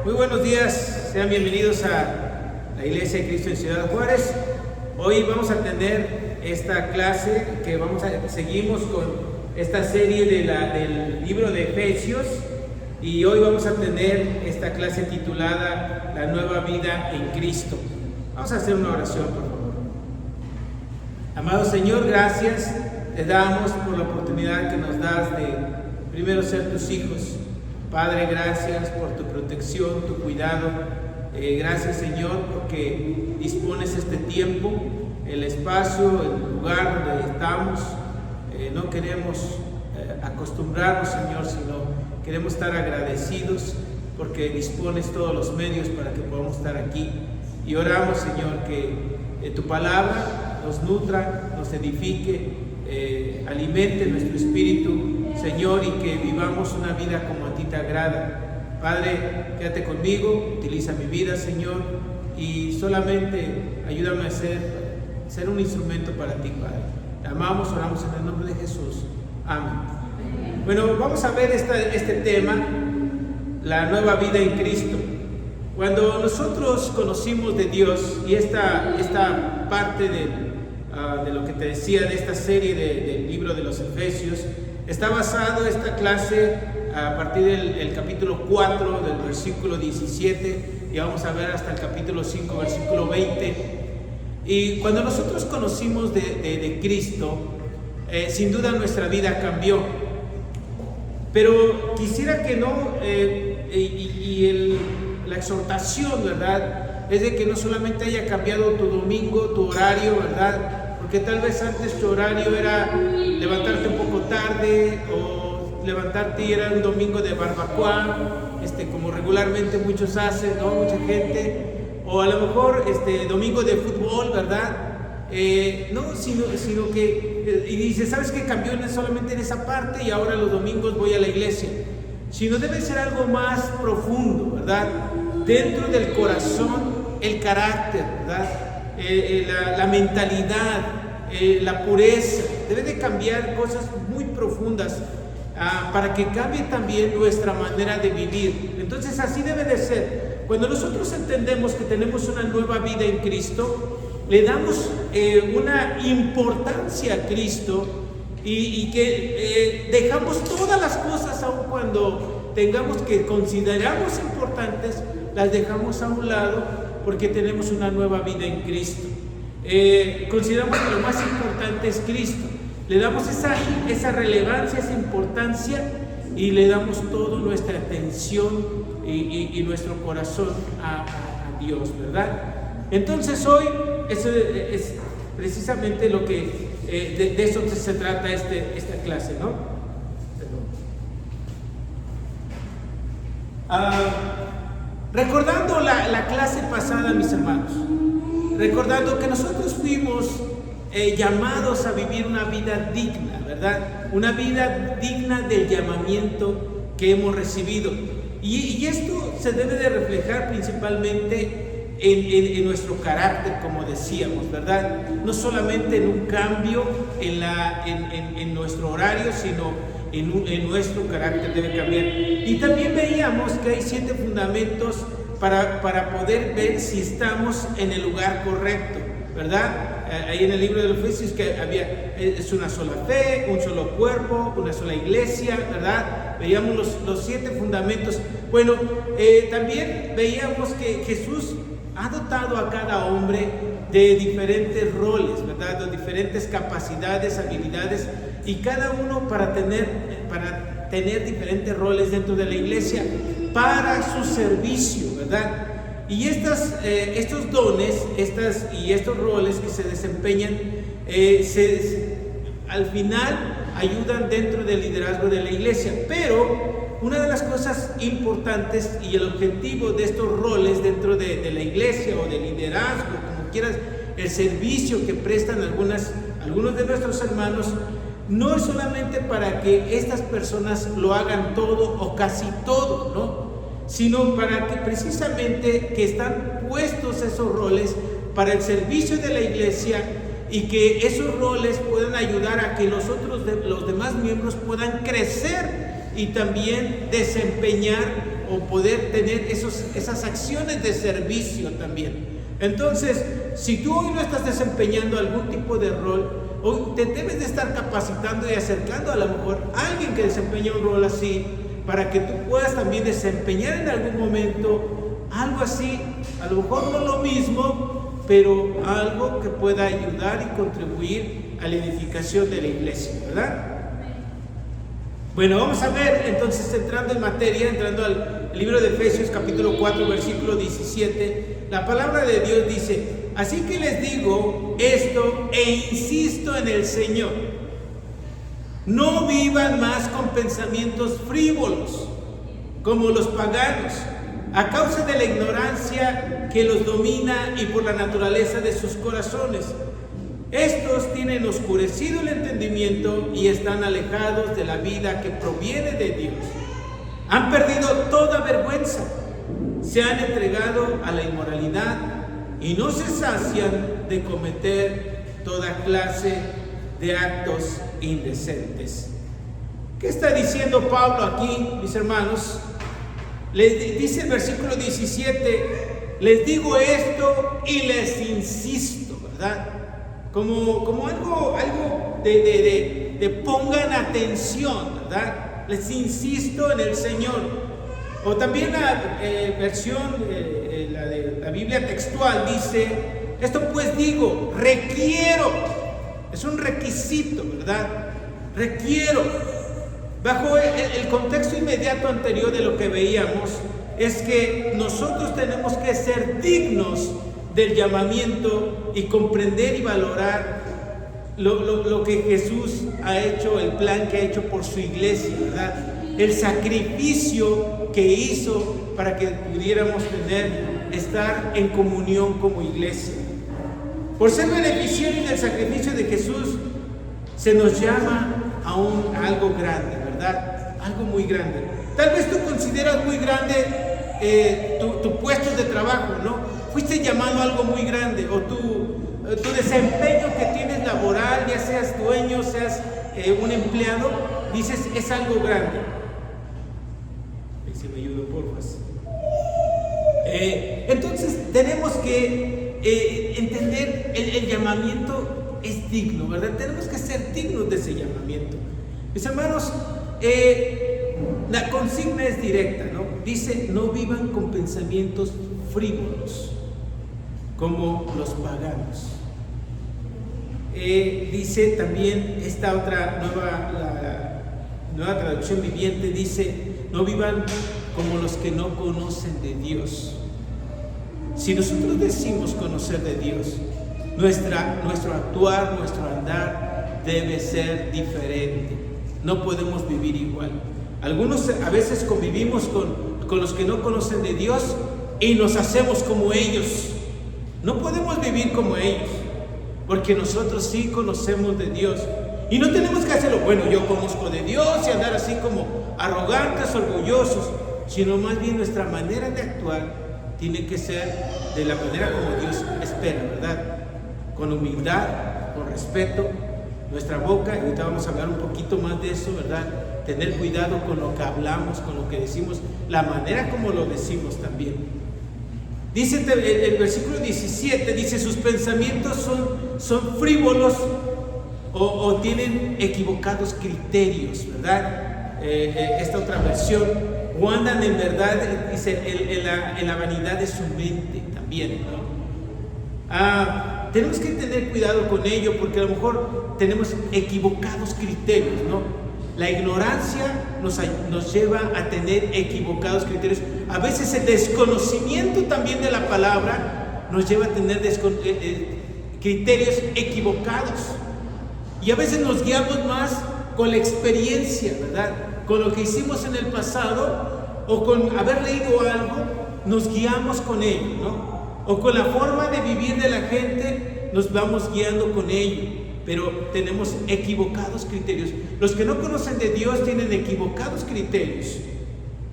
Muy buenos días, sean bienvenidos a la Iglesia de Cristo en Ciudad Juárez. Hoy vamos a tener esta clase que seguimos con esta serie del libro de Efesios, y hoy vamos a tener esta clase titulada La nueva vida en Cristo. Vamos a hacer una oración, por favor. Amado Señor, gracias te damos por la oportunidad que nos das de primero ser tus hijos. Padre, gracias por tu protección, tu cuidado. Gracias, Señor, porque dispones este tiempo, el espacio, el lugar donde estamos. No queremos acostumbrarnos, Señor, sino queremos estar agradecidos porque dispones todos los medios para que podamos estar aquí. Y oramos, Señor, que tu palabra nos nutra, nos edifique, alimente nuestro espíritu, Señor, y que vivamos una vida como a ti te agrada. Padre, quédate conmigo, utiliza mi vida, Señor, y solamente ayúdame a ser un instrumento para ti, Padre. Te amamos, oramos en el nombre de Jesús. Amén. Bueno, vamos a ver este tema, la nueva vida en Cristo. Cuando nosotros conocimos de Dios, y esta parte de lo que te decía de esta serie del libro de los Efesios, está basado esta clase a partir del capítulo 4, del versículo 17, y vamos a ver hasta el capítulo 5, versículo 20. Y cuando nosotros conocimos de Cristo, sin duda nuestra vida cambió. Pero quisiera que no, la exhortación, ¿verdad?, es de que no solamente haya cambiado tu domingo, tu horario, ¿verdad? Porque tal vez antes tu horario era levantarte un poco tarde, o levantarte y era un domingo de barbacoa, como regularmente muchos hacen, ¿no? Mucha gente. O a lo mejor domingo de fútbol, ¿verdad? No, sino que, y dice, ¿sabes qué? Cambió solamente en esa parte y ahora los domingos voy a la iglesia. Sino debe ser algo más profundo, ¿verdad? Dentro del corazón, el carácter, ¿verdad? La mentalidad, la pureza. Debe de cambiar cosas muy profundas para que cambie también nuestra manera de vivir. Entonces así debe de ser. Cuando nosotros entendemos que tenemos una nueva vida en Cristo, le damos una importancia a Cristo y que dejamos todas las cosas, aun cuando tengamos que consideramos importantes, las dejamos a un lado porque tenemos una nueva vida en Cristo. Consideramos que lo más importante es Cristo. Le damos esa relevancia, esa importancia, y le damos toda nuestra atención y nuestro corazón a Dios, ¿verdad? Entonces hoy eso es precisamente lo que de eso se trata esta clase, ¿no? Recordando la clase pasada, mis hermanos, recordando que nosotros fuimos llamados a vivir una vida digna, ¿verdad? Una vida digna del llamamiento que hemos recibido. Y esto se debe de reflejar principalmente en nuestro carácter, como decíamos, ¿verdad? No solamente en un cambio en nuestro horario, sino en nuestro carácter debe cambiar. Y también veíamos que hay 7 fundamentos para poder ver si estamos en el lugar correcto, ¿verdad? Ahí en el libro de los Efesios que es una sola fe, un solo cuerpo, una sola iglesia, ¿verdad? Veíamos los 7 fundamentos. Bueno, también veíamos que Jesús ha dotado a cada hombre de diferentes roles, ¿verdad? De diferentes capacidades, habilidades, y cada uno para tener diferentes roles dentro de la iglesia para su servicio, ¿verdad? Y estos dones y estos roles que se desempeñan al final ayudan dentro del liderazgo de la iglesia. Pero una de las cosas importantes y el objetivo de estos roles dentro de la iglesia o de liderazgo, como quieras, el servicio que prestan algunos de nuestros hermanos, no es solamente para que estas personas lo hagan todo o casi todo, ¿no? Sino para que precisamente que están puestos esos roles para el servicio de la iglesia, y que esos roles puedan ayudar a que los demás miembros puedan crecer y también desempeñar o poder tener esas acciones de servicio también. Entonces, si tú hoy no estás desempeñando algún tipo de rol, hoy te debes de estar capacitando y acercando a lo mejor a alguien que desempeña un rol así, para que tú puedas también desempeñar en algún momento algo así, a lo mejor no lo mismo, pero algo que pueda ayudar y contribuir a la edificación de la iglesia, ¿verdad? Bueno, vamos a ver entonces, entrando en materia, entrando al libro de Efesios capítulo 4 versículo 17, la palabra de Dios dice: así que les digo esto e insisto en el Señor, no vivan más con pensamientos frívolos como los paganos, a causa de la ignorancia que los domina y por la naturaleza de sus corazones. Estos tienen oscurecido el entendimiento y están alejados de la vida que proviene de Dios. Han perdido toda vergüenza, se han entregado a la inmoralidad y no se sacian de cometer toda clase de actos indecentes. ¿Qué está diciendo Pablo aquí, mis hermanos? Les dice el versículo 17, les digo esto y les insisto, ¿verdad? Como algo de pongan atención, ¿verdad? Les insisto en el Señor. O también la versión, la de la Biblia textual dice, esto pues digo, requiero, es un requisito, ¿verdad? Requiero. Bajo el contexto inmediato anterior de lo que veíamos, es que nosotros tenemos que ser dignos del llamamiento y comprender y valorar lo que Jesús ha hecho, el plan que ha hecho por su iglesia, ¿verdad? El sacrificio que hizo para que pudiéramos estar en comunión como iglesia. Por ser beneficiarios del sacrificio de Jesús, se nos llama a algo grande, ¿verdad? Algo muy grande. Tal vez tú consideras muy grande tu puesto de trabajo, ¿no? Fuiste llamado a algo muy grande, o tu desempeño que tienes laboral, ya seas dueño, seas un empleado, dices, es algo grande. Si me ayudo, por favor. Entonces tenemos que entender el llamamiento es digno, ¿verdad? Tenemos que ser dignos de ese llamamiento. Mis hermanos, la consigna es directa, ¿no? Dice, no vivan con pensamientos frívolos como los paganos. Dice también esta otra nueva traducción viviente, dice, no vivan como los que no conocen de Dios. Si nosotros decimos conocer de Dios, nuestro actuar, nuestro andar debe ser diferente. No podemos vivir igual. Algunos a veces convivimos con los que no conocen de Dios y nos hacemos como ellos. No podemos vivir como ellos, porque nosotros sí conocemos de Dios. Y no tenemos que hacerlo, bueno, yo conozco de Dios y andar así como arrogantes, orgullosos, sino más bien nuestra manera de actuar tiene que ser de la manera como Dios espera, ¿verdad? Con humildad, con respeto, nuestra boca, y ahorita vamos a hablar un poquito más de eso, ¿verdad? Tener cuidado con lo que hablamos, con lo que decimos, la manera como lo decimos también. Dice el versículo 17, dice, sus pensamientos son frívolos o tienen equivocados criterios, ¿verdad? Esta otra versión, o andan en verdad, dice, en la vanidad de su mente también, ¿no? Tenemos que tener cuidado con ello, porque a lo mejor tenemos equivocados criterios, ¿no? La ignorancia nos lleva a tener equivocados criterios. A veces el desconocimiento también de la palabra nos lleva a tener criterios equivocados. Y a veces nos guiamos más con la experiencia, ¿verdad? Con lo que hicimos en el pasado, o con haber leído algo, nos guiamos con ello, ¿no? O con la forma de vivir de la gente, nos vamos guiando con ello. Pero tenemos equivocados criterios. Los que no conocen de Dios tienen equivocados criterios.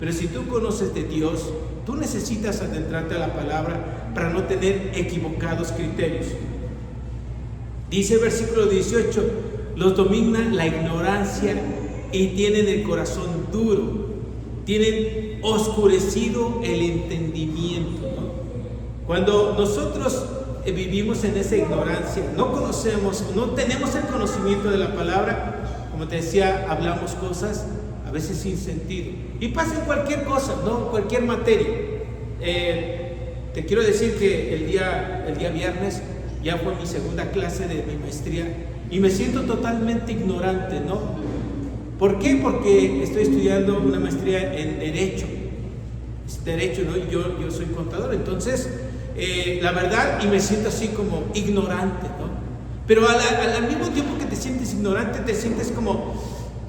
Pero si tú conoces de Dios, tú necesitas adentrarte a la palabra para no tener equivocados criterios. Dice el versículo 18, los domina la ignorancia y tienen el corazón duro. Tienen oscurecido el entendimiento, ¿no? Cuando nosotros vivimos en esa ignorancia, no conocemos, no tenemos el conocimiento de la palabra, como te decía, hablamos cosas a veces sin sentido. Y pasa en cualquier cosa, ¿no? Cualquier materia. Te quiero decir que el día viernes ya fue mi segunda clase de mi maestría y me siento totalmente ignorante, ¿no? ¿Por qué? Porque estoy estudiando una maestría en Derecho. Es Derecho, ¿no? Y yo soy contador, entonces, la verdad, y me siento así como ignorante, ¿no? Pero al mismo tiempo que te sientes ignorante, te sientes como,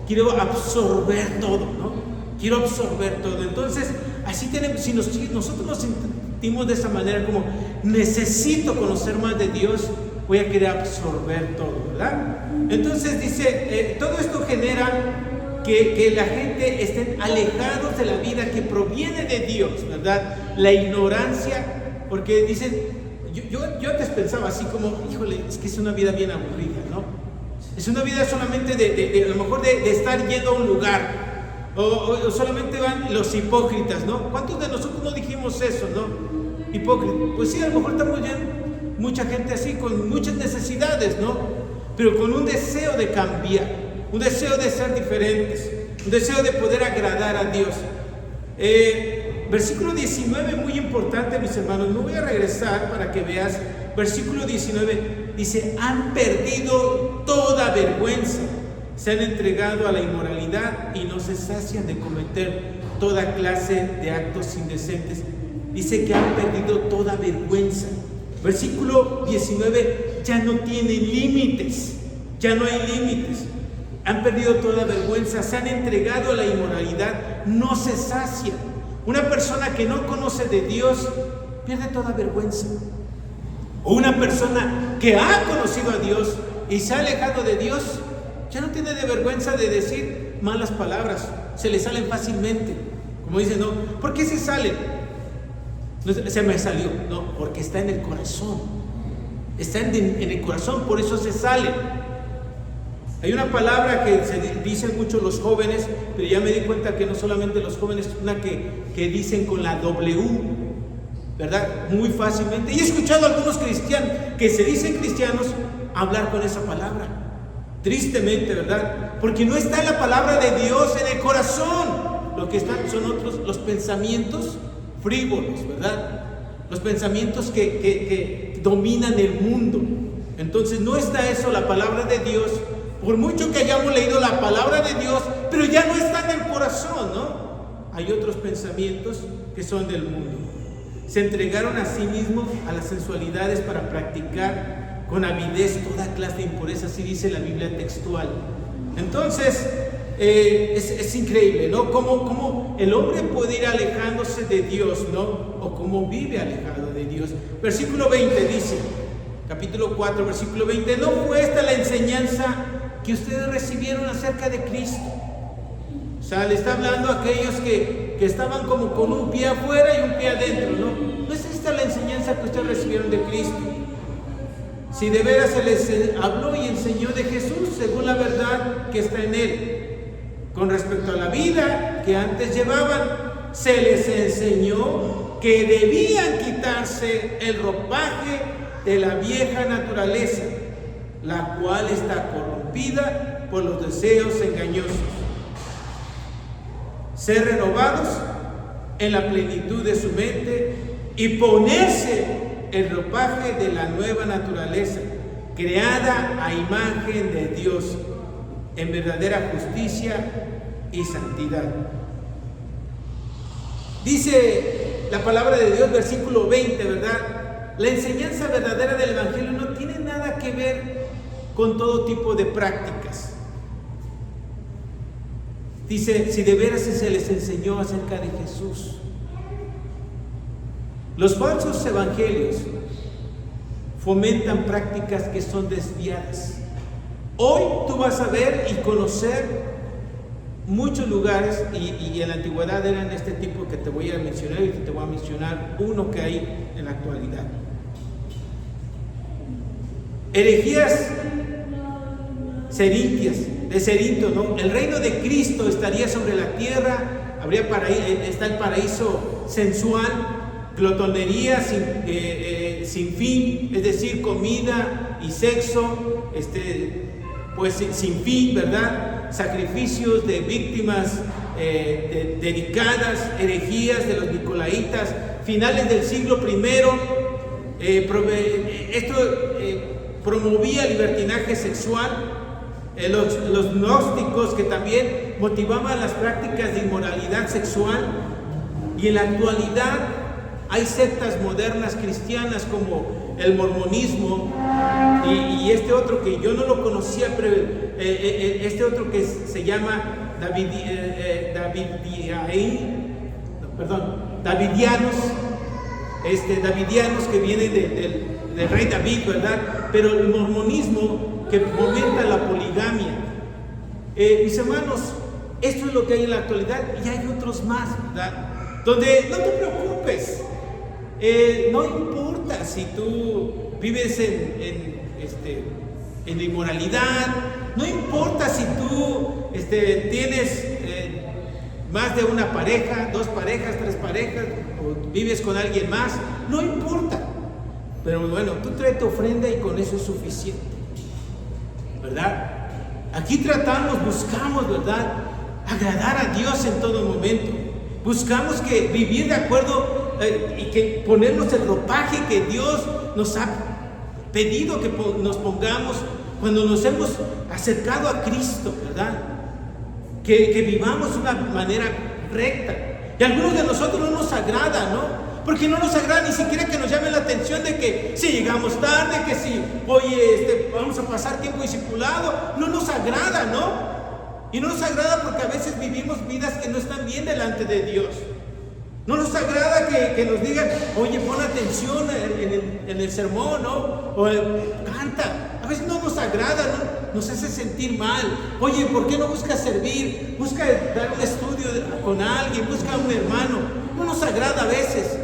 quiero absorber todo, ¿no? Quiero absorber todo. Entonces, así tenemos, si nosotros nos sentimos de esa manera, como necesito conocer más de Dios, voy a querer absorber todo, ¿verdad? Entonces dice, todo esto genera que la gente esté alejados de la vida que proviene de Dios, ¿verdad? La ignorancia, porque dicen, yo antes pensaba así como, híjole, es que es una vida bien aburrida, ¿no? Es una vida solamente a lo mejor de estar yendo a un lugar, o solamente van los hipócritas, ¿no? ¿Cuántos de nosotros no dijimos eso, no? Hipócritas. Pues sí, a lo mejor estamos yendo mucha gente así, con muchas necesidades, ¿no? Pero con un deseo de cambiar, un deseo de ser diferentes, un deseo de poder agradar a Dios. Versículo 19, muy importante, mis hermanos, me voy a regresar para que veas. Versículo 19 dice, han perdido toda vergüenza, se han entregado a la inmoralidad y no se sacian de cometer toda clase de actos indecentes. Dice que han perdido toda vergüenza. Versículo 19, ya no tienen límites, ya no hay límites. Han perdido toda vergüenza, se han entregado a la inmoralidad, no se sacia. Una persona que no conoce de Dios pierde toda vergüenza. O una persona que ha conocido a Dios y se ha alejado de Dios, ya no tiene de vergüenza de decir malas palabras, se le salen fácilmente. Como dicen, no, ¿por qué se salen? No, se me salió, no, porque está en el corazón. Está en el corazón, por eso se sale. Hay una palabra que se dicen mucho los jóvenes, pero ya me di cuenta que no solamente los jóvenes, una que dicen con la W, ¿verdad? Muy fácilmente. Y he escuchado a algunos cristianos que se dicen cristianos hablar con esa palabra. Tristemente, ¿verdad? Porque no está la palabra de Dios en el corazón. Lo que están son otros, los pensamientos frívolos, ¿verdad? Los pensamientos que dominan el mundo. Entonces no está eso, la palabra de Dios. Por mucho que hayamos leído la palabra de Dios, pero ya no está en el corazón, ¿no? Hay otros pensamientos que son del mundo. Se entregaron a sí mismos a las sensualidades para practicar con avidez toda clase de impurezas, así dice la Biblia textual. Entonces, es increíble, ¿no? Cómo el hombre puede ir alejándose de Dios, ¿no? O cómo vive alejado de Dios. Versículo 20 dice, capítulo 4, versículo 20, ¿no fue esta la enseñanza que ustedes recibieron acerca de Cristo? O sea, le está hablando a aquellos que estaban como con un pie afuera y un pie adentro, ¿no? ¿No es esta la enseñanza que ustedes recibieron de Cristo? Si de veras se les habló y enseñó de Jesús según la verdad que está en Él. Con respecto a la vida que antes llevaban, se les enseñó que debían quitarse el ropaje de la vieja naturaleza, la cual está corrompida por los deseos engañosos. Ser renovados en la plenitud de su mente y ponerse el ropaje de la nueva naturaleza, creada a imagen de Dios, en verdadera justicia y santidad. Dice la palabra de Dios, versículo 20, ¿verdad? La enseñanza verdadera del Evangelio no tiene nada que ver con todo tipo de prácticas. Dice, si de veras se les enseñó acerca de Jesús. Los falsos evangelios fomentan prácticas que son desviadas. Hoy tú vas a ver y conocer muchos lugares, y en la antigüedad eran este tipo que te voy a mencionar, y te voy a mencionar uno que hay en la actualidad. Herejías serintias, de Cerinto, ¿no? El reino de Cristo estaría sobre la tierra. está el paraíso sensual, glotonería sin fin, es decir, comida y sexo, pues sin fin, ¿verdad? Sacrificios de víctimas dedicadas, herejías de los nicolaítas, finales del siglo I. Esto promovía libertinaje sexual. Los gnósticos, que también motivaban las prácticas de inmoralidad sexual. Y en la actualidad hay sectas modernas cristianas como el mormonismo y este otro que yo no lo conocía, pero este otro que se llama davidianos, que vienen del rey David, ¿verdad? Pero el mormonismo, que fomenta la poligamia. Mis hermanos, esto es lo que hay en la actualidad, y hay otros más, ¿verdad? Donde no te preocupes, no importa si tú vives en inmoralidad, no importa si tú tienes más de una pareja, 2 parejas, 3 parejas, o vives con alguien más, no importa. Pero bueno, tú trae tu ofrenda y con eso es suficiente, ¿verdad? Aquí buscamos, ¿verdad?, agradar a Dios en todo momento. Buscamos que vivir de acuerdo y que ponernos el ropaje que Dios nos ha pedido que nos pongamos cuando nos hemos acercado a Cristo, ¿verdad? Que vivamos de una manera recta. Y a algunos de nosotros no nos agrada, ¿no? Porque no nos agrada ni siquiera que nos llame la atención de que si llegamos tarde, que si vamos a pasar tiempo discipulado, no nos agrada, ¿no? Y no nos agrada porque a veces vivimos vidas que no están bien delante de Dios. No nos agrada que nos digan, oye, pon atención en el sermón, ¿no? O canta. A veces no nos agrada, ¿no? Nos hace sentir mal. Oye, ¿por qué no buscas servir? Busca dar un estudio con alguien, busca a un hermano. No nos agrada a veces,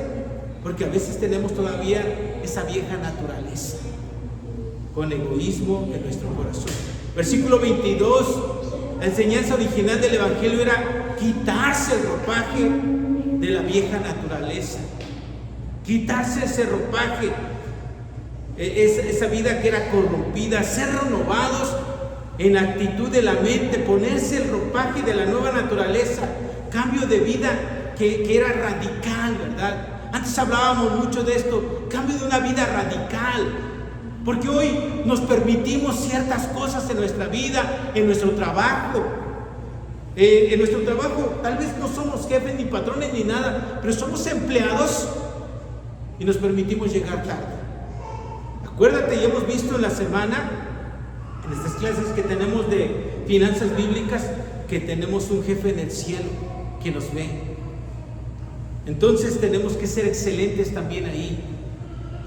porque a veces tenemos todavía esa vieja naturaleza, con egoísmo en nuestro corazón. Versículo 22, la enseñanza original del Evangelio era quitarse el ropaje de la vieja naturaleza, quitarse ese ropaje, esa vida que era corrompida, ser renovados en actitud de la mente, ponerse el ropaje de la nueva naturaleza, cambio de vida que era radical, ¿verdad? Antes hablábamos mucho de esto, cambio de una vida radical, porque hoy nos permitimos ciertas cosas en nuestra vida, en nuestro trabajo. En nuestro trabajo tal vez no somos jefes ni patrones ni nada, pero somos empleados y nos permitimos llegar tarde. Acuérdate, ya hemos visto en la semana, en estas clases que tenemos de finanzas bíblicas, que tenemos un jefe en el cielo que nos ve. Entonces tenemos que ser excelentes también ahí.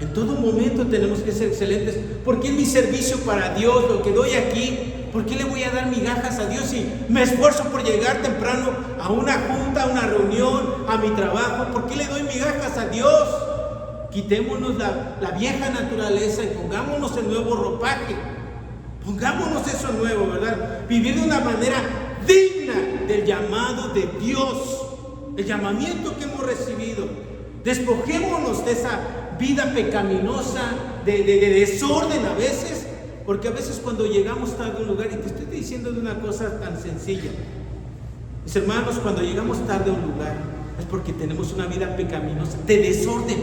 En todo momento tenemos que ser excelentes, porque es mi servicio para Dios, lo que doy aquí. ¿Por qué le voy a dar migajas a Dios si me esfuerzo por llegar temprano a una junta, a una reunión, a mi trabajo? ¿Por qué le doy migajas a Dios? Quitémonos la vieja naturaleza y pongámonos el nuevo ropaje. Pongámonos eso nuevo, ¿verdad? Vivir de una manera digna del llamado de Dios, el llamamiento que hemos recibido. Despojémonos de esa vida pecaminosa, de desorden a veces. Porque a veces cuando llegamos tarde a un lugar, y te estoy diciendo de una cosa tan sencilla, mis hermanos, cuando llegamos tarde a un lugar es porque tenemos una vida pecaminosa, de desorden,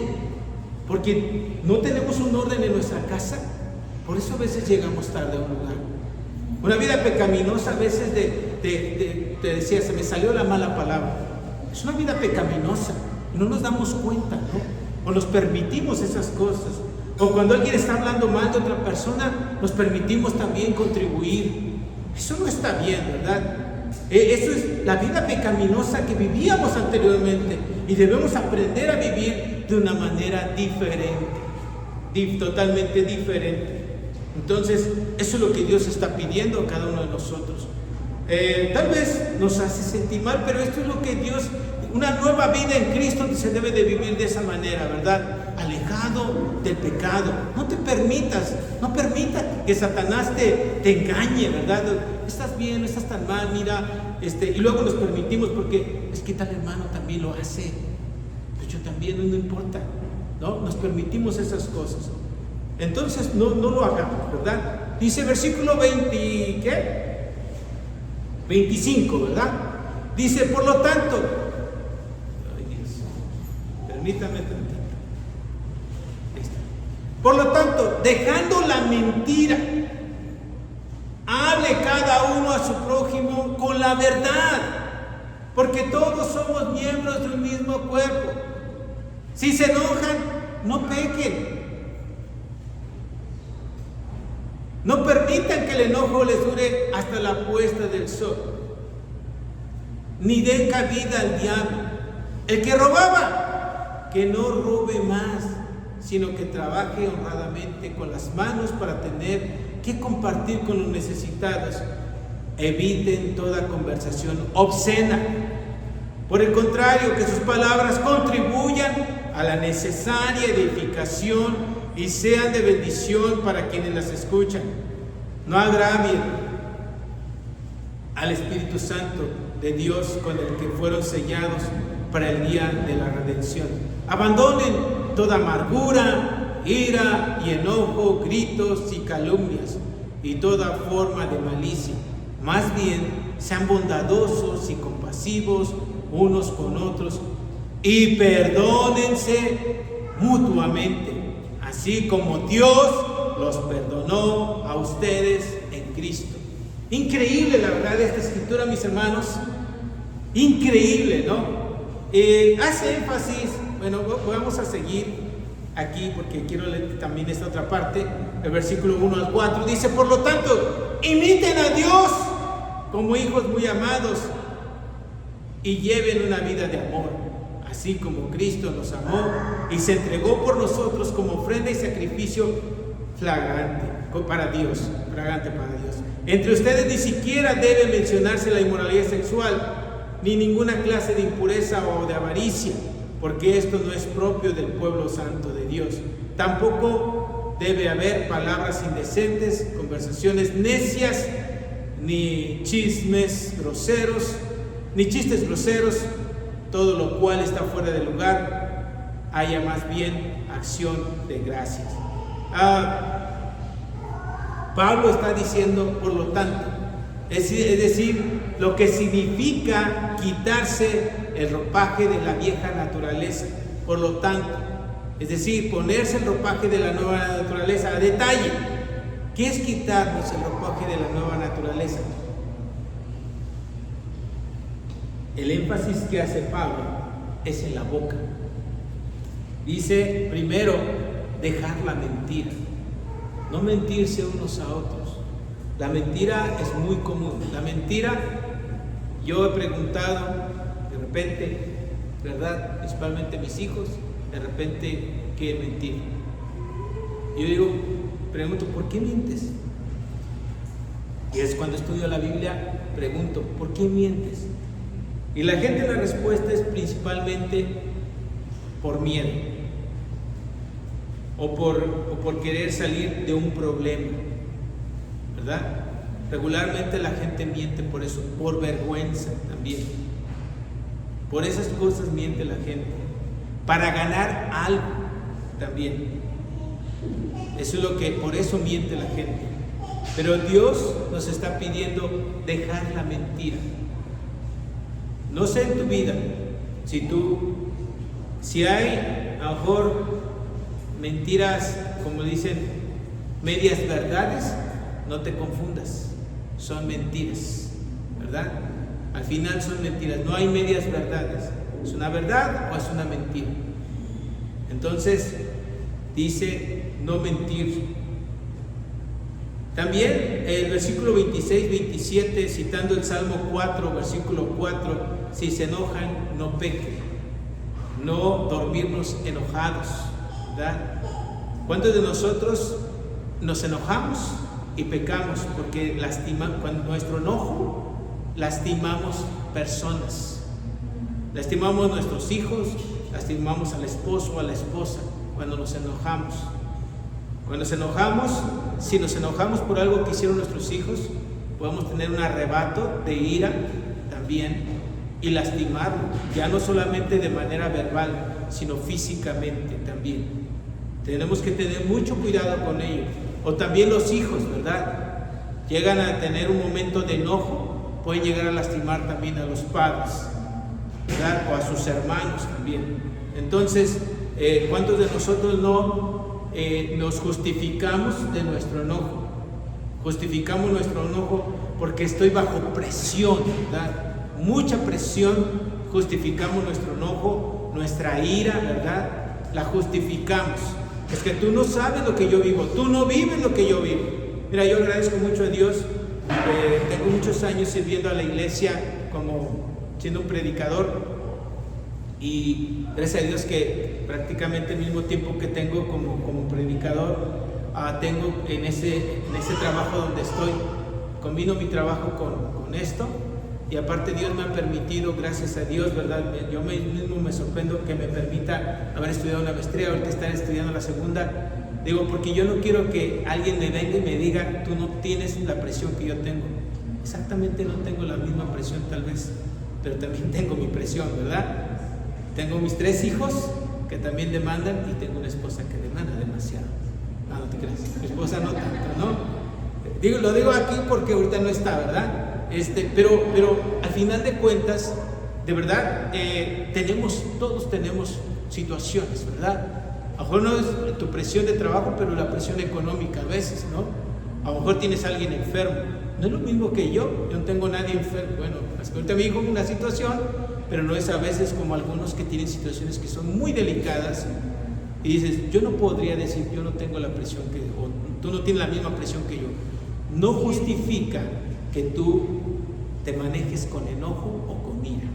porque no tenemos un orden en nuestra casa. Por eso a veces llegamos tarde a un lugar. Una vida pecaminosa a veces te decía, se me salió la mala palabra. Es una vida pecaminosa y no nos damos cuenta, ¿no? O nos permitimos esas cosas. O cuando alguien está hablando mal de otra persona, nos permitimos también contribuir. Eso no está bien, ¿verdad? Eso es la vida pecaminosa que vivíamos anteriormente y debemos aprender a vivir de una manera diferente, totalmente diferente. Entonces, eso es lo que Dios está pidiendo a cada uno de nosotros. Tal vez nos hace sentir mal, pero esto es lo que Dios Una nueva vida en Cristo se debe de vivir de esa manera, ¿verdad? Alejado del pecado. No permitas que Satanás te engañe, ¿verdad? Estás bien, no estás tan mal, mira, y luego nos permitimos porque es que tal hermano también lo hace, pues yo también, no importa, ¿no? Nos permitimos esas cosas. Entonces no lo hagamos, ¿verdad? Dice versículo 25, ¿verdad? Dice, por lo tanto, ay Dios, permítame tantito. Ahí está. Por lo tanto, dejando la mentira, hable cada uno a su prójimo con la verdad, porque todos somos miembros de un mismo cuerpo. Si se enojan, no pequen. No permitan que el enojo les dure hasta la puesta del sol, ni den cabida al diablo. El que robaba, que no robe más, sino que trabaje honradamente con las manos para tener que compartir con los necesitados. Eviten toda conversación obscena. Por el contrario, que sus palabras contribuyan a la necesaria edificación y sean de bendición para quienes las escuchan. No agravien al Espíritu Santo de Dios con el que fueron sellados para el día de la redención. Abandonen toda amargura, ira y enojo, gritos y calumnias y toda forma de malicia. Más bien, sean bondadosos y compasivos unos con otros y perdónense mutuamente, así como Dios los perdonó a ustedes en Cristo. Increíble, la verdad, esta escritura, mis hermanos. Increíble, ¿no? Hace énfasis, bueno, vamos a seguir aquí porque quiero leer también esta otra parte, el versículo 1 al 4. Dice, por lo tanto, imiten a Dios como hijos muy amados y lleven una vida de amor, así como Cristo nos amó y se entregó por nosotros como ofrenda y sacrificio fragante para Dios. Entre ustedes ni siquiera debe mencionarse la inmoralidad sexual, ni ninguna clase de impureza o de avaricia, porque esto no es propio del pueblo santo de Dios. Tampoco debe haber palabras indecentes, conversaciones necias, ni chistes groseros, todo lo cual está fuera de lugar. Haya más bien acción de gracias. Pablo está diciendo, por lo tanto, es decir, lo que significa quitarse el ropaje de la vieja naturaleza. Por lo tanto, es decir, ponerse el ropaje de la nueva naturaleza. A detalle, ¿qué es quitarnos el ropaje de la nueva naturaleza? El énfasis que hace Pablo es en la boca. Dice, primero, dejar la mentira. No mentirse unos a otros. La mentira es muy común. La mentira, yo he preguntado, de repente, ¿verdad? Principalmente mis hijos, de repente quieren mentir. Yo pregunto, ¿por qué mientes? Y es cuando estudio la Biblia, pregunto, ¿por qué mientes? Y la gente, la respuesta es principalmente por miedo o por querer salir de un problema, ¿verdad? Regularmente la gente miente por eso, por vergüenza también. Por esas cosas miente la gente, para ganar algo también. Eso es por eso miente la gente. Pero Dios nos está pidiendo dejar la mentira. No sé en tu vida, si hay a lo mejor mentiras, como dicen, medias verdades, no te confundas, son mentiras, ¿verdad? Al final son mentiras, no hay medias verdades, es una verdad o es una mentira. Entonces, dice no mentir. También el versículo 26, 27, citando el Salmo 4, versículo 4, si se enojan, no pequen. No dormirnos enojados, ¿verdad? ¿Cuántos de nosotros nos enojamos y pecamos? Porque con nuestro enojo lastimamos personas. Lastimamos a nuestros hijos, lastimamos al esposo o a la esposa cuando nos enojamos. Cuando nos enojamos, si nos enojamos por algo que hicieron nuestros hijos, podemos tener un arrebato de ira también y lastimarlo, ya no solamente de manera verbal, sino físicamente también. Tenemos que tener mucho cuidado con ellos. O también los hijos, ¿verdad? Llegan a tener un momento de enojo, pueden llegar a lastimar también a los padres, ¿verdad? O a sus hermanos también. Entonces, ¿cuántos de nosotros no nos justificamos de nuestro enojo? Justificamos nuestro enojo porque estoy bajo presión, ¿verdad? Mucha presión, justificamos nuestro enojo, nuestra ira, ¿verdad? La justificamos. Es que tú no sabes lo que yo vivo, tú no vives lo que yo vivo. Mira, yo agradezco mucho a Dios, tengo muchos años sirviendo a la iglesia como siendo un predicador, y gracias a Dios que prácticamente el mismo tiempo que tengo como predicador, tengo en ese trabajo donde estoy, combino mi trabajo con esto, y aparte Dios me ha permitido, gracias a Dios, ¿verdad? Yo mismo me sorprendo que me permita haber estudiado una maestría, ahorita estar estudiando la segunda. Digo, porque yo no quiero que alguien me venga y me diga, tú no tienes la presión que yo tengo. Exactamente, no tengo la misma presión tal vez, pero también tengo mi presión, ¿verdad? Tengo mis 3 hijos que también demandan, y tengo una esposa que demanda demasiado. No te creas, mi esposa no tanto, ¿no? Lo digo aquí porque ahorita no está, ¿verdad? Pero al final de cuentas, de verdad, todos tenemos situaciones, ¿verdad? A lo mejor no es tu presión de trabajo, pero la presión económica a veces, ¿no? A lo mejor tienes a alguien enfermo. No es lo mismo que yo no tengo nadie enfermo. Bueno, es que ahorita me dijo una situación, pero no es a veces como algunos que tienen situaciones que son muy delicadas, y dices, yo no podría decir, yo no tengo la presión o tú no tienes la misma presión que yo. No justifica que tú te manejes con enojo o con ira.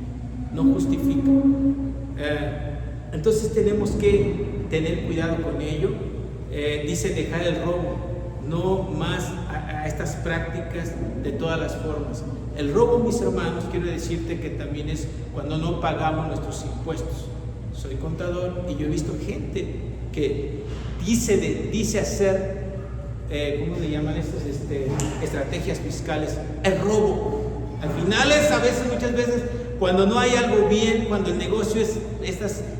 No justifica. Entonces tenemos que tener cuidado con ello. Dice dejar el robo, no más a estas prácticas de todas las formas. El robo, mis hermanos, quiero decirte que también es cuando no pagamos nuestros impuestos. Soy contador y yo he visto gente que dice hacer, ¿cómo le llaman estas estrategias fiscales? El robo. Al final es muchas veces, cuando no hay algo bien, cuando el negocio es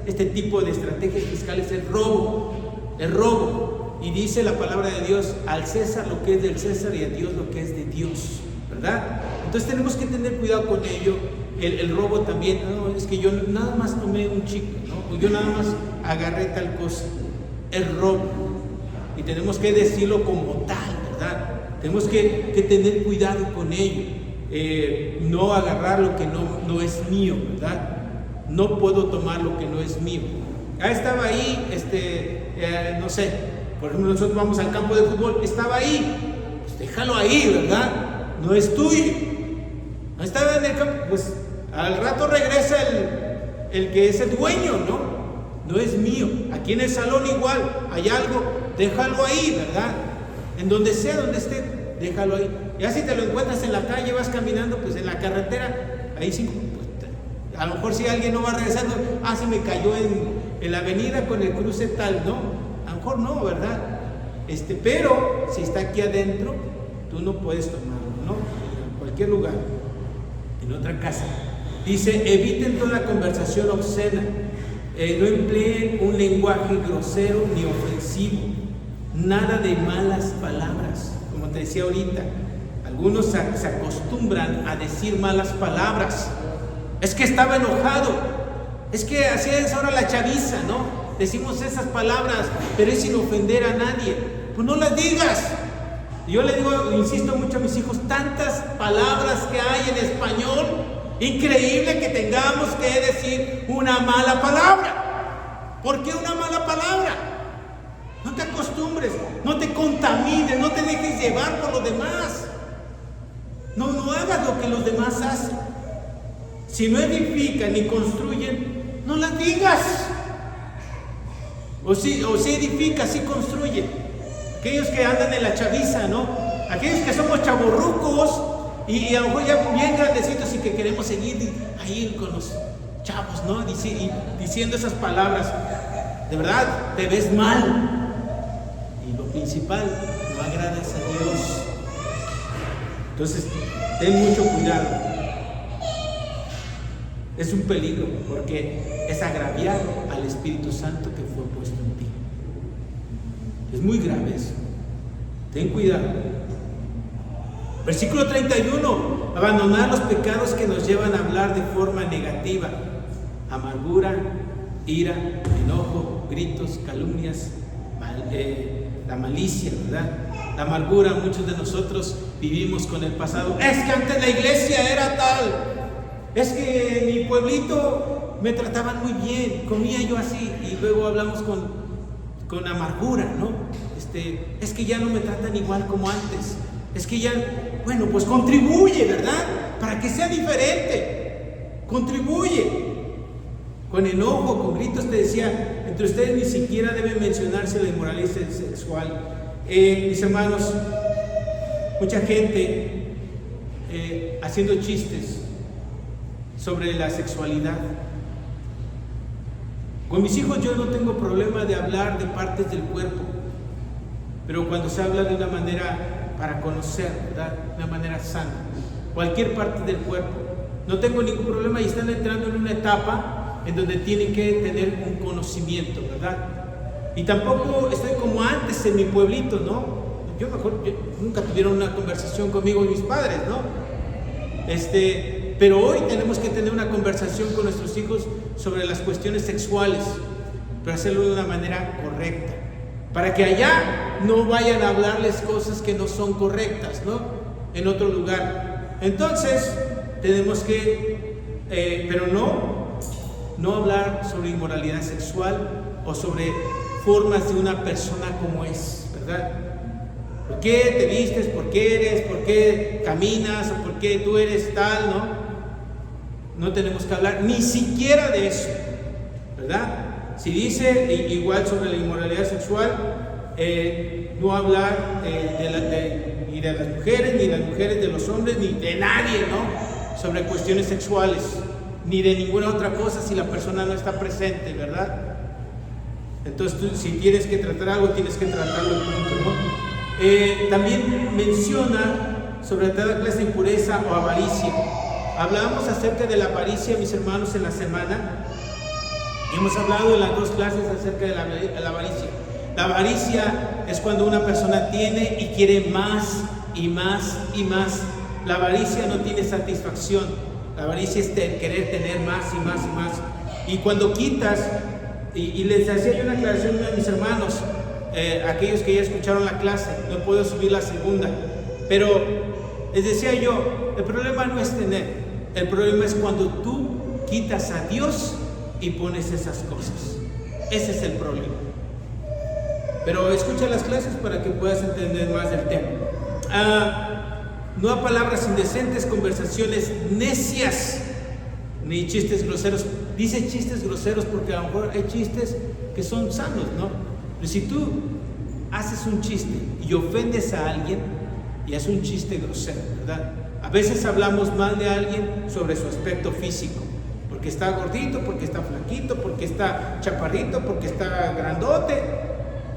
este tipo de estrategias fiscales, es robo. El robo. Y dice la palabra de Dios, al César lo que es del César y a Dios lo que es de Dios, ¿verdad? Entonces tenemos que tener cuidado con ello. El robo también, no, es que yo nada más tomé un chicle, ¿no? O yo nada más agarré tal cosa. El robo. Y tenemos que decirlo como tal, ¿verdad? Tenemos que tener cuidado con ello. No agarrar lo que no es mío, ¿verdad? No puedo tomar lo que no es mío. Estaba ahí, no sé, por ejemplo, nosotros vamos al campo de fútbol, estaba ahí, pues déjalo ahí, ¿verdad? No es tuyo. No estaba en el campo, pues al rato regresa el que es el dueño, ¿no? No es mío. Aquí en el salón igual, hay algo, déjalo ahí, ¿verdad? En donde sea, donde esté, déjalo ahí. Ya si te lo encuentras en la calle, vas caminando, pues en la carretera, ahí sí, pues, a lo mejor si alguien no va regresando, se me cayó en la avenida con el cruce tal, ¿no? A lo mejor no, ¿verdad? Pero si está aquí adentro, tú no puedes tomarlo, ¿no? En cualquier lugar, en otra casa. Dice, eviten toda conversación obscena, no empleen un lenguaje grosero ni ofensivo, nada de malas palabras. Como te decía ahorita, algunos se acostumbran a decir malas palabras. Es que estaba enojado, es que así es ahora la chaviza, ¿no? Decimos esas palabras, pero es sin ofender a nadie. Pues no las digas. Yo le digo, insisto mucho a mis hijos, tantas palabras que hay en español, increíble que tengamos que decir una mala palabra. ¿Por qué una mala palabra? No te acostumbres, no te contamines, no te dejes llevar por los demás. No hagas lo que los demás hacen. Si no edifican ni construyen, no las digas. O si edifica, si construye. Aquellos que andan en la chaviza, ¿no? Aquellos que somos chavorrucos y a lo mejor ya bien grandecitos y que queremos seguir ahí con los chavos, ¿no? Diciendo esas palabras. De verdad, te ves mal. Y lo principal, no agradas a Dios. Entonces, ten mucho cuidado. Es un peligro porque es agraviar al Espíritu Santo que fue puesto en ti. Es muy grave eso. Ten cuidado. Versículo 31. Abandonar los pecados que nos llevan a hablar de forma negativa. Amargura, ira, enojo, gritos, calumnias, la malicia, ¿verdad? La amargura, muchos de nosotros vivimos con el pasado. Es que antes la iglesia era tal. Es que en mi pueblito me trataban muy bien, comía yo así. Y luego hablamos con amargura, ¿no? Es que ya no me tratan igual como antes. Es que ya, bueno, pues contribuye, ¿verdad? Para que sea diferente. Contribuye. Con enojo, con gritos, te decía, entre ustedes ni siquiera debe mencionarse la inmoralidad sexual. Mis hermanos, mucha gente haciendo chistes sobre la sexualidad. Con mis hijos yo no tengo problema de hablar de partes del cuerpo, pero cuando se habla de una manera para conocer, ¿verdad? De una manera sana, cualquier parte del cuerpo, no tengo ningún problema y están entrando en una etapa en donde tienen que tener un conocimiento, ¿verdad? Y tampoco estoy como antes en mi pueblito, ¿no? Yo nunca tuvieron una conversación conmigo y mis padres, ¿no? Pero hoy tenemos que tener una conversación con nuestros hijos sobre las cuestiones sexuales, pero hacerlo de una manera correcta, para que allá no vayan a hablarles cosas que no son correctas, ¿no? En otro lugar. Entonces, tenemos que, pero no hablar sobre inmoralidad sexual o sobre formas de una persona como es, ¿verdad? ¿Por qué te vistes? ¿Por qué eres? ¿Por qué caminas? ¿O por qué tú eres tal? No tenemos que hablar ni siquiera de eso, ¿verdad? Si dice igual sobre la inmoralidad sexual, no hablar ni de las mujeres, ni de las mujeres de los hombres, ni de nadie, ¿no? Sobre cuestiones sexuales, ni de ninguna otra cosa si la persona no está presente, ¿verdad? Entonces tú, si tienes que tratar algo, tienes que tratarlo en punto, ¿no? También menciona sobre toda clase de impureza o avaricia. Hablábamos acerca de la avaricia, mis hermanos, en la semana. Hemos hablado en las dos clases acerca de la avaricia. La avaricia es cuando una persona tiene y quiere más y más y más. La avaricia no tiene satisfacción. La avaricia es querer tener más y más y más. Y cuando quitas, y les hacía yo una aclaración a mis hermanos, aquellos que ya escucharon la clase, no puedo subir la segunda, pero les decía yo, el problema no es tener, el problema es cuando tú quitas a Dios y pones esas cosas. Ese es el problema. Pero escucha las clases para que puedas entender más del tema. No a palabras indecentes, conversaciones necias, ni chistes groseros. Dice chistes groseros porque a lo mejor hay chistes que son sanos, ¿no? Pero si tú haces un chiste y ofendes a alguien, y es un chiste grosero, ¿verdad? A veces hablamos mal de alguien sobre su aspecto físico, porque está gordito, porque está flaquito, porque está chaparrito, porque está grandote,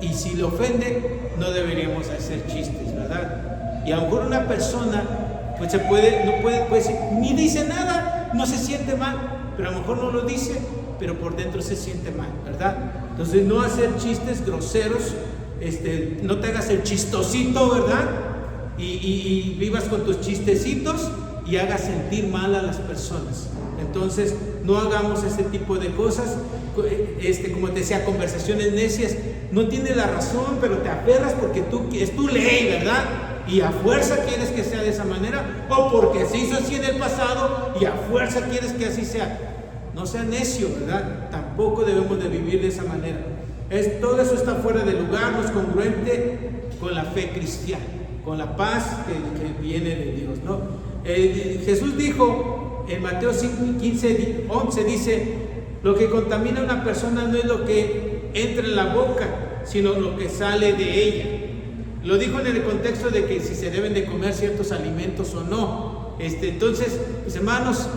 y si le ofende, no deberíamos hacer chistes, ¿verdad? Y a lo mejor una persona, pues no puede decir, ni dice nada, no se siente mal, pero a lo mejor no lo dice, pero por dentro se siente mal, ¿verdad? Entonces no hacer chistes groseros, no te hagas el chistosito, ¿verdad? Y vivas con tus chistecitos y hagas sentir mal a las personas. Entonces no hagamos ese tipo de cosas, como te decía, conversaciones necias. No tienes la razón, pero te aferras porque es tu ley, ¿verdad? Y a fuerza quieres que sea de esa manera, o porque se hizo así en el pasado y a fuerza quieres que así sea. No sea necio, ¿verdad? Tampoco debemos de vivir de esa manera. Todo eso está fuera de lugar, no es congruente con la fe cristiana, con la paz que viene de Dios, ¿no? Jesús dijo en Mateo 15, 11, dice, lo que contamina a una persona no es lo que entra en la boca, sino lo que sale de ella. Lo dijo en el contexto de que si se deben de comer ciertos alimentos o no. Entonces, mis hermanos,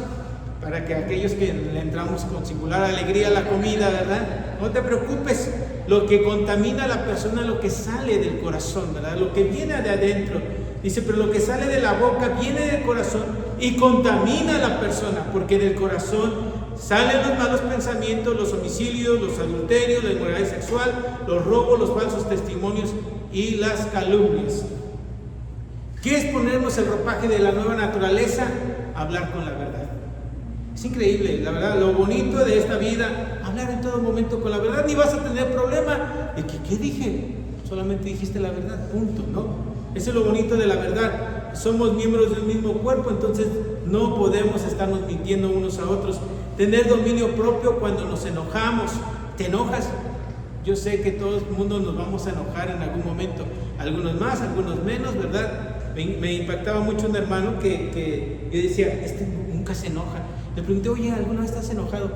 para que aquellos que le entramos con singular alegría a la comida, ¿verdad? No te preocupes, lo que contamina a la persona, lo que sale del corazón, ¿verdad? Lo que viene de adentro. Dice, pero lo que sale de la boca viene del corazón y contamina a la persona, porque del corazón salen los malos pensamientos, los homicidios, los adulterios, la inmoralidad sexual, los robos, los falsos testimonios y las calumnias. ¿Qué es ponernos el ropaje de la nueva naturaleza? Hablar con la verdad. Es increíble, la verdad, lo bonito de esta vida, hablar en todo momento con la verdad, ni vas a tener problema de que, ¿qué dije? Solamente dijiste la verdad, punto, ¿no? Eso es lo bonito de la verdad. Somos miembros del mismo cuerpo, entonces no podemos estarnos mintiendo unos a otros. Tener dominio propio cuando nos enojamos. ¿Te enojas? Yo sé que todo el mundo nos vamos a enojar en algún momento, algunos más, algunos menos, ¿verdad? Me impactaba mucho un hermano que yo decía, nunca se enoja. Le pregunté, oye, ¿alguna vez estás enojado?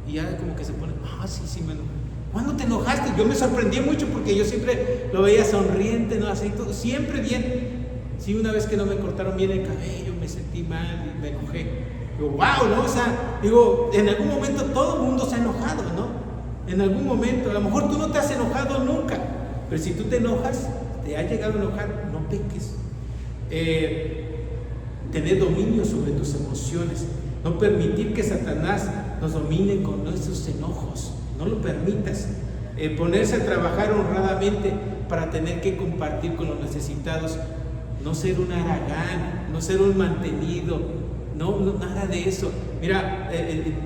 Y ya como que se pone, sí, me enojo. ¿Cuándo te enojaste? Yo me sorprendí mucho porque yo siempre lo veía sonriente, ¿no? Así todo, siempre bien. Sí, una vez que no me cortaron bien el cabello, me sentí mal y me enojé. Digo, wow, ¿no? O sea, digo, en algún momento todo el mundo se ha enojado, ¿no? En algún momento, a lo mejor tú no te has enojado nunca, pero si tú te enojas, te has llegado a enojar, no peques. Tener dominio sobre tus emociones, no permitir que Satanás nos domine con nuestros enojos, no lo permitas. Ponerse a trabajar honradamente para tener que compartir con los necesitados, no ser un haragán, no ser un mantenido, no nada de eso. Mira,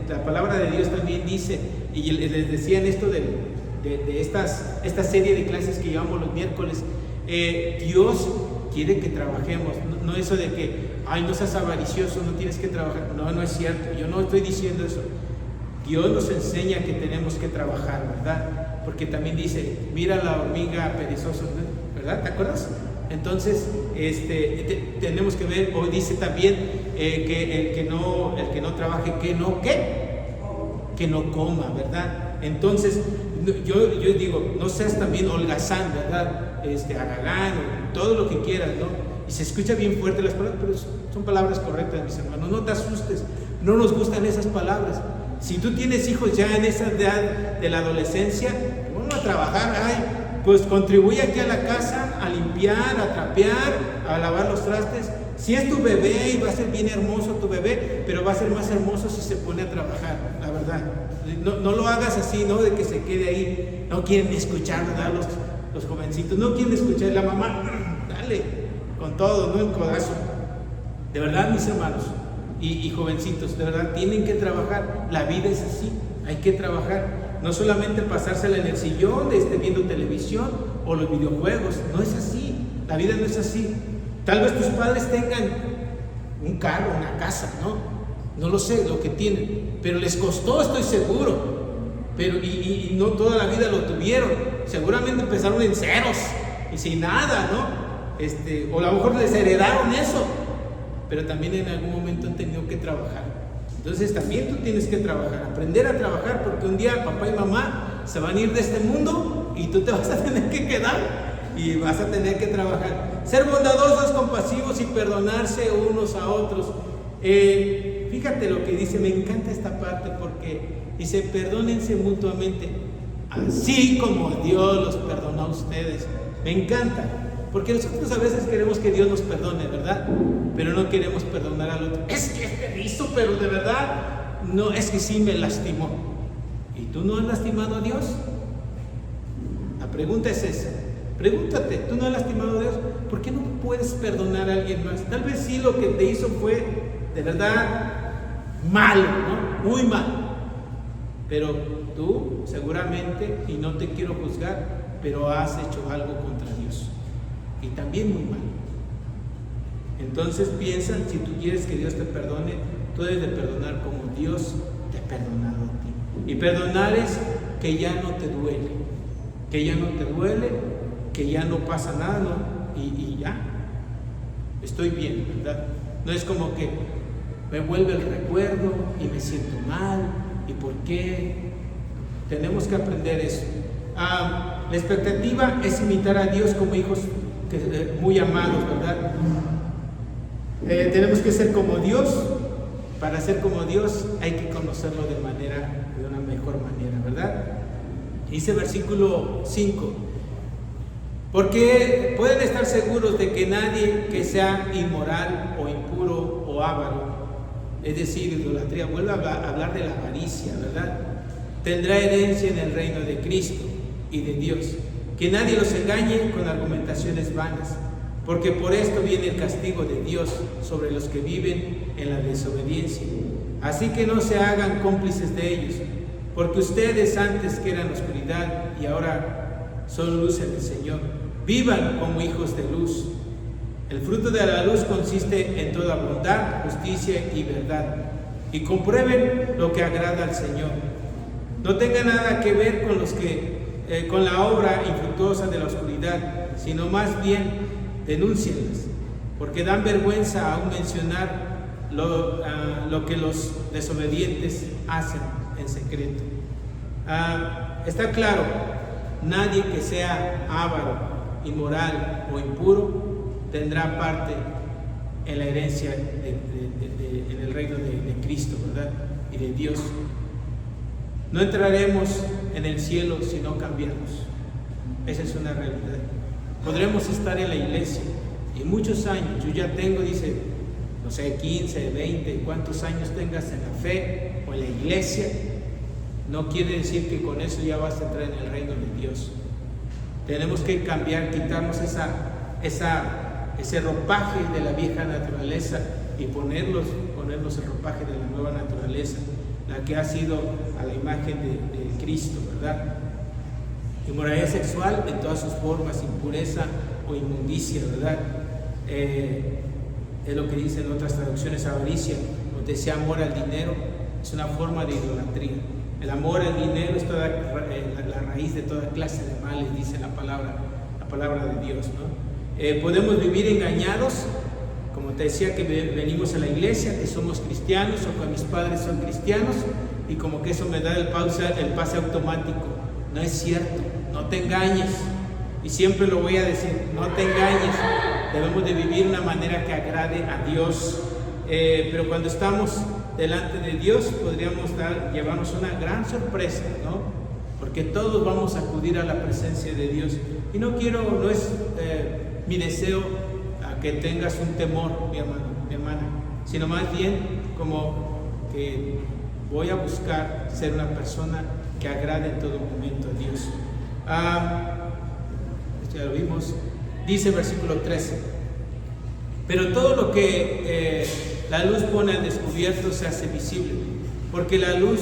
la palabra de Dios también dice, y les decía en esto de esta serie de clases que llevamos los miércoles, Dios quiere que trabajemos, no eso de que, no seas avaricioso, no tienes que trabajar. No es cierto, yo no estoy diciendo eso. Dios nos enseña que tenemos que trabajar, ¿verdad? Porque también dice, mira la hormiga perezosa, ¿verdad? ¿Te acuerdas? Entonces, tenemos que ver, hoy dice también que el que no trabaje, que no coma, ¿verdad? Entonces, yo digo, no seas también holgazán, ¿verdad? Haragán, todo lo que quieras, ¿no? Y se escucha bien fuerte las palabras, pero son palabras correctas, mis hermanos. No te asustes, no nos gustan esas palabras. Si tú tienes hijos ya en esa edad de la adolescencia, vamos a trabajar, pues contribuye aquí a la casa, a limpiar, a trapear, a lavar los trastes. Si es tu bebé y va a ser bien hermoso tu bebé, pero va a ser más hermoso si se pone a trabajar, la verdad. No lo hagas así, ¿no? De que se quede ahí, no quieren escuchar, ¿verdad? Los jovencitos, no quieren escuchar. La mamá, dale, con todo, no en codazo. De verdad, mis hermanos y jovencitos, de verdad, tienen que trabajar. La vida es así, hay que trabajar. No solamente pasársela en el sillón, viendo televisión o los videojuegos. No es así, la vida no es así. Tal vez tus padres tengan un carro, una casa, no lo sé, lo que tienen, pero les costó, estoy seguro. Pero y no toda la vida lo tuvieron. Seguramente empezaron en ceros y sin nada, ¿no? O a lo mejor les heredaron eso, pero también en algún momento han tenido que trabajar. Entonces también tú tienes que trabajar, aprender a trabajar, porque un día papá y mamá se van a ir de este mundo y tú te vas a tener que quedar y vas a tener que trabajar. Ser bondadosos, compasivos y perdonarse unos a otros. Fíjate lo que dice, me encanta esta parte porque dice, perdónense mutuamente, así como Dios los perdonó a ustedes. Me encanta. Porque nosotros a veces queremos que Dios nos perdone, ¿verdad? Pero no queremos perdonar al otro. Es que me hizo, pero de verdad, no, es que sí me lastimó. ¿Y tú no has lastimado a Dios? La pregunta es esa. Pregúntate, ¿tú no has lastimado a Dios? ¿Por qué no puedes perdonar a alguien más? Tal vez sí lo que te hizo fue, de verdad, malo, ¿no? Muy mal. Pero tú, seguramente, y no te quiero juzgar, pero has hecho algo contra Dios. Y también muy mal. Entonces piensa, si tú quieres que Dios te perdone, tú debes de perdonar como Dios te ha perdonado a ti. Y perdonar es que ya no te duele, que ya no te duele, que ya no pasa nada, ¿no? Y ya, estoy bien, ¿verdad? No es como que me vuelve el recuerdo y me siento mal, ¿y por qué? Tenemos que aprender eso. La expectativa es imitar a Dios como hijos muy amados, ¿verdad? Tenemos que ser como Dios, para ser como Dios hay que conocerlo de una mejor manera, ¿verdad? Dice versículo 5, porque pueden estar seguros de que nadie que sea inmoral o impuro o avaro, es decir, idolatría, vuelve a hablar de la avaricia, ¿verdad?, tendrá herencia en el reino de Cristo y de Dios. Que nadie los engañe con argumentaciones vanas, porque por esto viene el castigo de Dios sobre los que viven en la desobediencia. Así que no se hagan cómplices de ellos, porque ustedes antes que eran oscuridad y ahora son luz en el Señor. Vivan como hijos de luz. El fruto de la luz consiste en toda bondad, justicia y verdad. Y comprueben lo que agrada al Señor. No tenga nada que ver con la obra infructuosa de la oscuridad, sino más bien denúncienlas, porque dan vergüenza aún mencionar lo que los desobedientes hacen en secreto. Está claro, nadie que sea avaro, inmoral o impuro tendrá parte en la herencia en el reino de Cristo, ¿verdad?, y de Dios. No entraremos en el cielo si no cambiamos. Esa es una realidad. Podremos estar en la iglesia y muchos años, yo ya tengo, dice, no sé, 15, 20, cuántos años tengas en la fe o en la iglesia, no quiere decir que con eso ya vas a entrar en el reino de Dios. Tenemos que cambiar, quitarnos ese ropaje de la vieja naturaleza y ponernos el ropaje de la nueva naturaleza, la que ha sido a la imagen de Cristo, ¿verdad? Inmoralidad sexual en todas sus formas, impureza o inmundicia, ¿verdad? Es lo que dicen otras traducciones, avaricia, donde sea amor al dinero, es una forma de idolatría. El amor al dinero es la raíz de toda clase de males, dice la palabra de Dios, ¿no? Podemos vivir engañados, como te decía, que venimos a la iglesia, que somos cristianos o que mis padres son cristianos y como que eso me da el pase automático. No es cierto, no te engañes, y siempre lo voy a decir, no te engañes. Debemos de vivir de una manera que agrade a Dios, pero cuando estamos delante de Dios podríamos llevarnos una gran sorpresa, ¿no? Porque todos vamos a acudir a la presencia de Dios, y no es mi deseo que tengas un temor, mi hermano, mi hermana, sino más bien como que voy a buscar ser una persona que agrade en todo momento a Dios. Ya lo vimos. Dice versículo 13: pero todo lo que la luz pone al descubierto se hace visible, porque la luz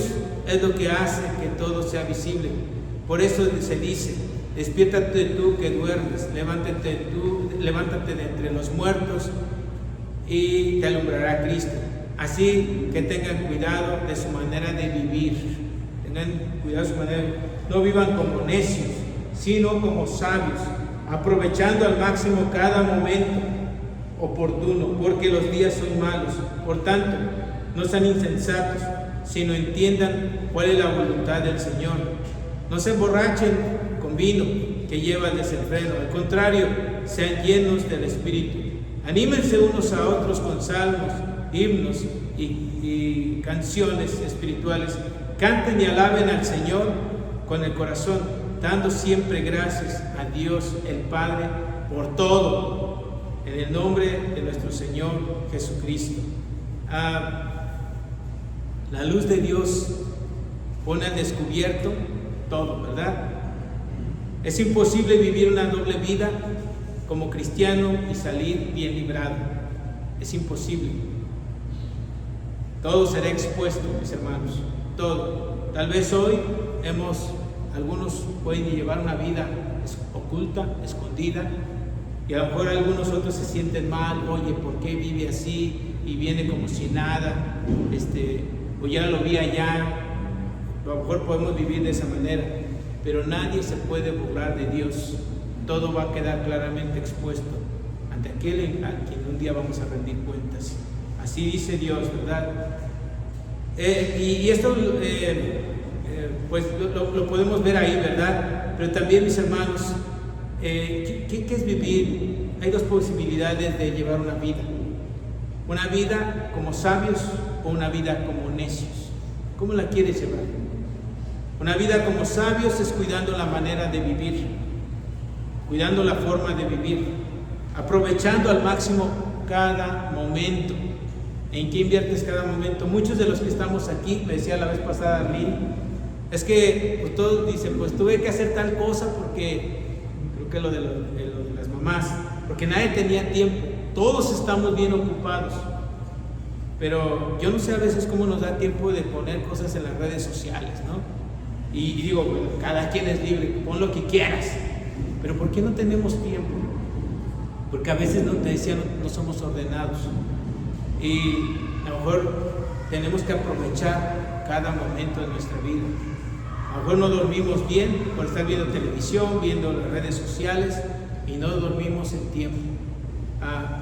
es lo que hace que todo sea visible. Por eso se dice: despiértate tú que duermes, levántate de entre los muertos y te alumbrará Cristo. Así que tengan cuidado de su manera de vivir. No vivan como necios, sino como sabios, aprovechando al máximo cada momento oportuno, porque los días son malos. Por tanto, no sean insensatos, sino entiendan cuál es la voluntad del Señor. No se emborrachen con vino, que lleva al desenfreno. Al contrario, sean llenos del Espíritu. Anímense unos a otros con salmos, himnos y canciones espirituales. Canten y alaben al Señor con el corazón, dando siempre gracias a Dios el Padre por todo, en el nombre de nuestro Señor Jesucristo. La luz de Dios pone al descubierto todo, ¿verdad? Es imposible vivir una doble vida como cristiano y salir bien librado. Es imposible. Todo será expuesto, mis hermanos, todo. Tal vez hoy algunos pueden llevar una vida oculta, escondida, y a lo mejor algunos otros se sienten mal. Oye, ¿por qué vive así? Y viene como si nada, o ya lo vi allá. A lo mejor podemos vivir de esa manera, pero nadie se puede burlar de Dios. Todo va a quedar claramente expuesto ante aquel a quien un día vamos a rendir cuentas. Así dice Dios, ¿verdad? Y esto pues lo podemos ver ahí, ¿verdad? Pero también, mis hermanos, ¿qué es vivir? Hay dos posibilidades de llevar una vida como sabios o una vida como necios? ¿Cómo la quieres llevar? Una vida como sabios es cuidando la manera de vivir, cuidando la forma de vivir, aprovechando al máximo cada momento. ¿En qué inviertes cada momento? Muchos de los que estamos aquí, me decía la vez pasada Arlene, es que pues, todos dicen, pues tuve que hacer tal cosa porque, creo que lo de las mamás, porque nadie tenía tiempo, todos estamos bien ocupados. Pero yo no sé a veces cómo nos da tiempo de poner cosas en las redes sociales, ¿no? Y digo, bueno, cada quien es libre, pon lo que quieras, pero ¿por qué no tenemos tiempo? Porque a veces, no, te decía, no somos ordenados y a lo mejor tenemos que aprovechar cada momento de nuestra vida. A lo mejor no dormimos bien por estar viendo televisión, viendo las redes sociales y no dormimos en tiempo.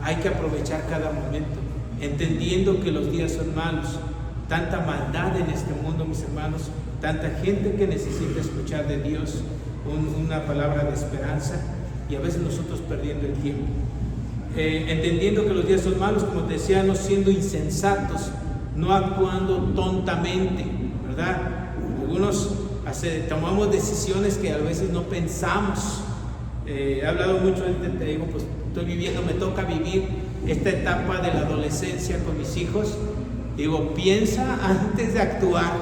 Hay que aprovechar cada momento, entendiendo que los días son malos, tanta maldad en este mundo, mis hermanos, tanta gente que necesita escuchar de Dios una palabra de esperanza y a veces nosotros perdiendo el tiempo. Entendiendo que los días son malos, como te decía, no siendo insensatos, no actuando tontamente, ¿verdad? Algunos tomamos decisiones que a veces no pensamos. He hablado mucho, te digo, pues estoy viviendo, me toca vivir esta etapa de la adolescencia con mis hijos. Digo, piensa antes de actuar,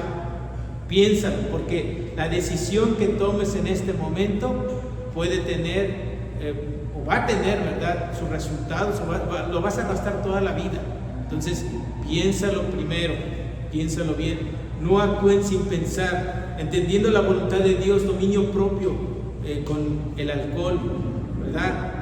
piénsalo, porque la decisión que tomes en este momento puede tener, o va a tener, ¿verdad?, sus resultados, lo vas a arrastrar toda la vida. Entonces, piénsalo primero, piénsalo bien, no actúen sin pensar, entendiendo la voluntad de Dios, dominio propio con el alcohol, ¿verdad?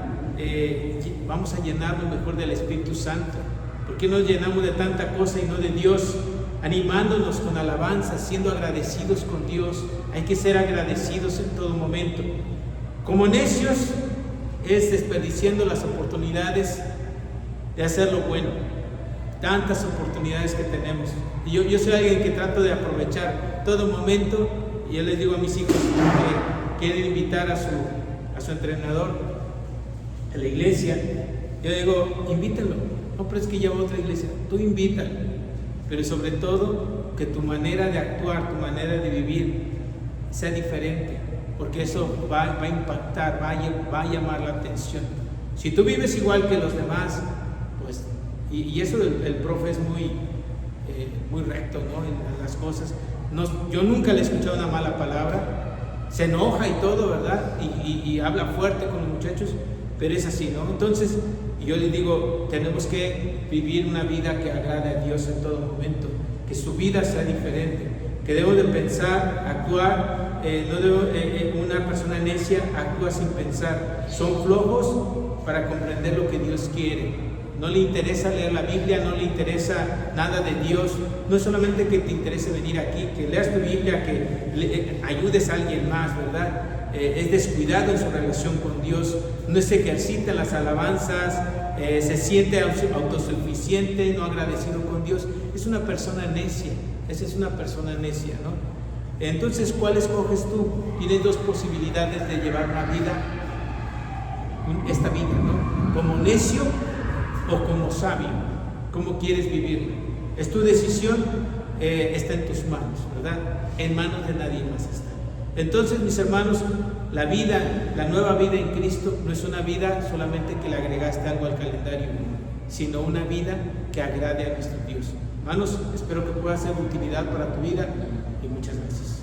Vamos a llenarnos mejor del Espíritu Santo. ¿Por qué nos llenamos de tanta cosa y no de Dios? Animándonos con alabanza, siendo agradecidos con Dios. Hay que ser agradecidos en todo momento. Como necios es desperdiciando las oportunidades de hacer lo bueno. Tantas oportunidades que tenemos. Y yo soy alguien que trato de aprovechar todo momento. Y yo les digo a mis hijos que quieren invitar a su entrenador a la iglesia. Yo digo, invítalo. No, pero es que ya va a otra iglesia. Tú invítalo. Pero sobre todo, que tu manera de actuar, tu manera de vivir sea diferente. Porque eso va a impactar, va a llamar la atención. Si tú vives igual que los demás, pues, y eso el profe es muy recto, ¿no?, en las cosas. Yo nunca le he escuchado una mala palabra. Se enoja y todo, ¿verdad? Y habla fuerte con los muchachos, pero es así, ¿no? Entonces, yo les digo, tenemos que vivir una vida que agrade a Dios en todo momento, que su vida sea diferente, que debemos de pensar, actuar, una persona necia actúa sin pensar, son flojos para comprender lo que Dios quiere, no le interesa leer la Biblia, no le interesa nada de Dios, no es solamente que te interese venir aquí, que leas tu Biblia, que ayudes a alguien más, ¿verdad? Es descuidado en su relación con Dios, no se ejercita en las alabanzas, se siente autosuficiente, no agradecido con Dios. Es una persona necia, esa es una persona necia, ¿no? Entonces, ¿cuál escoges tú? Tienes dos posibilidades de llevar una vida, esta vida, ¿no? Como necio o como sabio. ¿Cómo quieres vivir? Es tu decisión, está en tus manos, ¿verdad? En manos de nadie más está. Entonces, mis hermanos, la vida, la nueva vida en Cristo no es una vida solamente que le agregaste algo al calendario, sino una vida que agrade a nuestro Dios. Hermanos, espero que pueda ser de utilidad para tu vida y muchas gracias.